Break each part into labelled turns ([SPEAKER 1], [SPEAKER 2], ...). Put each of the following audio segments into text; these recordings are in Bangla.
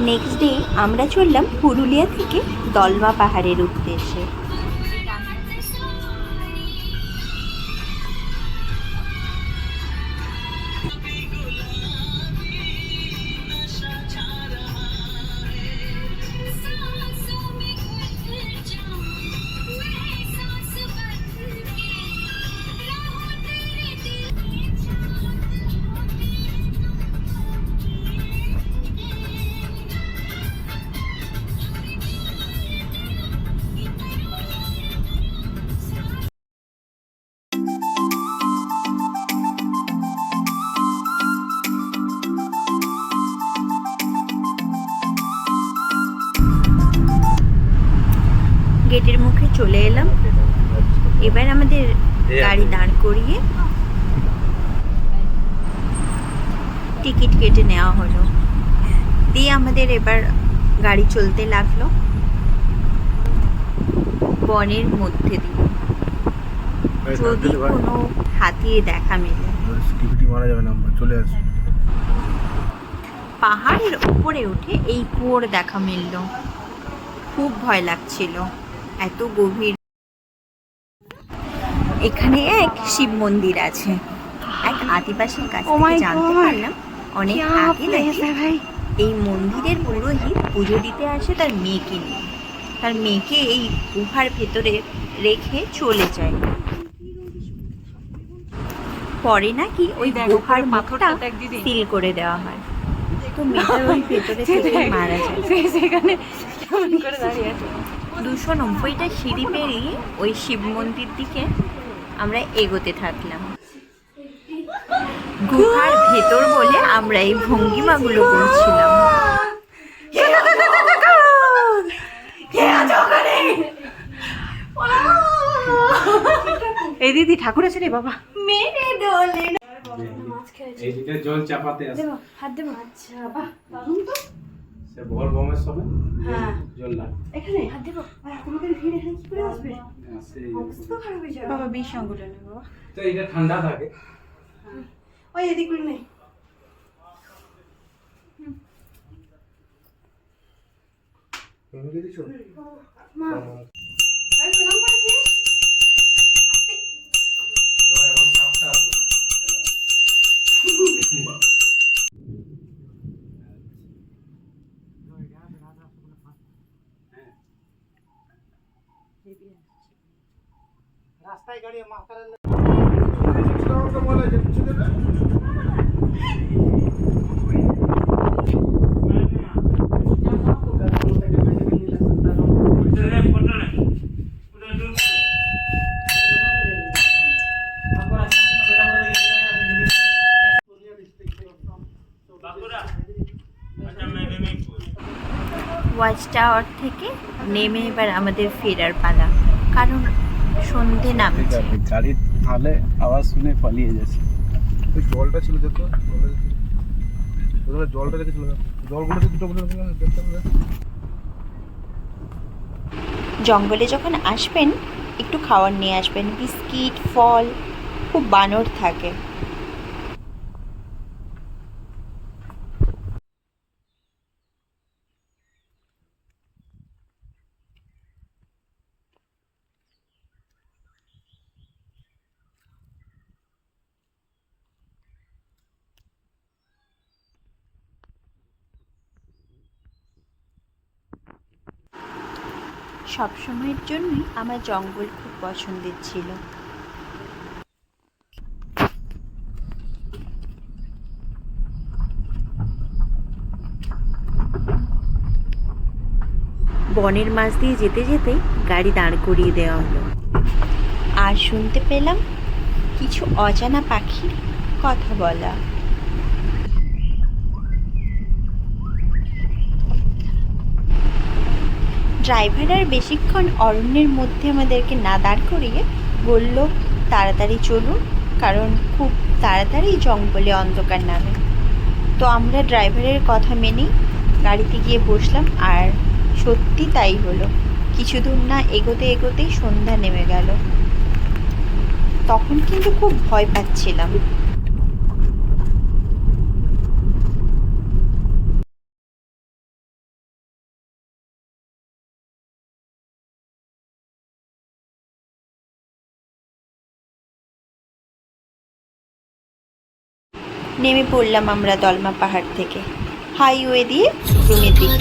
[SPEAKER 1] নেক্সট ডে আমরা চললাম পুরুলিয়া থেকে দলমা পাহাড়ের উদ্দেশ্যে। গেটের মুখে চলে এলাম। এবার আমাদের গাড়ি দাঁড় করিয়ে টিকিট কেটে নেওয়া হলো, দিয়ে আমাদের এবার গাড়ি চলতে লাগলো বনের মধ্যে দিয়ে। যদি কোনো হাতির দেখা মেলে পাহাড়ের উপরে উঠে এই কুয়োর দেখা মিলল। খুব ভয় লাগছিল, এত গভীর। এখানে এক শিব মন্দির আছে। এক আদিবাসীর কাছ থেকে জানতে পারলাম অনেক আগে নাকি এই মন্দিরের পুরোহিত পুজো দিতে আসে তার মেয়েকে নিয়ে। তার মেয়েকে এই গুহার ভেতরে রেখে চলে যায়। পরে নাকি ওই গুহার মুখটা সিল করে দেওয়া হয়, তো মেয়েটা ওই ভেতরে থেকে মারা যায়। সেখানে 290টা সিঁড়ি পেরিয়ে ওই শিব মন্দির দিকে আমরা এগোতে থাকলাম। গুহার ভেতর বলে আমরা এই ভঙ্গিমাগুলো করছিলাম। এই দিদি ঠাকুর আছে রে বাবা। মেরে দোলে
[SPEAKER 2] এইদিকে জল চাপাতে আছে।
[SPEAKER 1] দেব হাত দেব। আচ্ছা বাহ দারুণ তো।
[SPEAKER 2] সে ভোর বমের সময় হ্যাঁ জল লাগে
[SPEAKER 1] এখানে হাত দেব। আর তোমাদের ভিড় এখানে কি করে আসবে?
[SPEAKER 2] আসে
[SPEAKER 1] অবস্থা খারাপ হয়ে যাবে বাবা। বিষ সংগঠন বাবা,
[SPEAKER 2] তো এটা ঠান্ডা থাকে।
[SPEAKER 1] ওই এদিক করে নেই।
[SPEAKER 2] তুমি কি দিছো
[SPEAKER 1] মা আই প্রণাম করেছিস? আস্তে
[SPEAKER 2] তো এখন সাপটা আছে। রাস্তায় গাড়ি মাথার
[SPEAKER 1] ওয়াচ টাওয়ার থেকে নেমে এবার আমাদের ফেরার পালা, কারণ সন্ধে নামছে।
[SPEAKER 2] গাড়ি তাহলে আওয়াজ শুনে পালিয়ে যাচ্ছে। ওই জলটা ছিল দেখো, জলটা দেখেছিল, জলগুলো দুটো
[SPEAKER 1] জঙ্গলে যখন আসবেন একটু খাবার নিয়ে আসবেন, বিস্কিট, ফল। খুব বানর থাকে। সবসময়ের জন্যই আমার জঙ্গল খুব পছন্দের ছিল। বনের মাঝ দিয়ে যেতে যেতে গাড়ি দাঁড় করিয়ে দেওয়া হলো, আর শুনতে পেলাম কিছু অজানা পাখির কথা বলা। ড্রাইভার আর বেশিক্ষণ অরণ্যের মধ্যে আমাদেরকে না দাঁড় করিয়ে বলল তাড়াতাড়ি চলুন, কারণ খুব তাড়াতাড়ি জঙ্গলে অন্ধকার নামে। তো আমরা ড্রাইভারের কথা মেনেই গাড়িতে গিয়ে বসলাম, আর সত্যি তাই হলো। কিছু দূর না এগোতে এগোতেই সন্ধ্যা নেমে গেল। তখন কিন্তু খুব ভয় পাচ্ছিলাম। নেমে পড়লাম আমরা দলমা পাহাড় থেকে হাইওয়ে দিয়ে রুমের দিকে।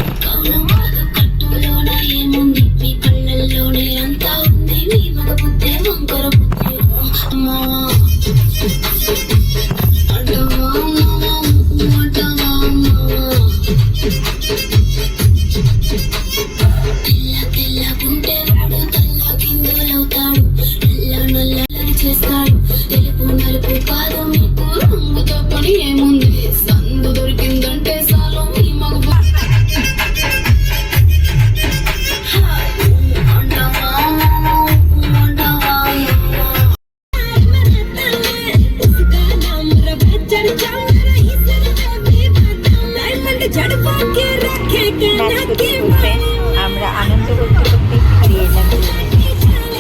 [SPEAKER 1] নাচ করতে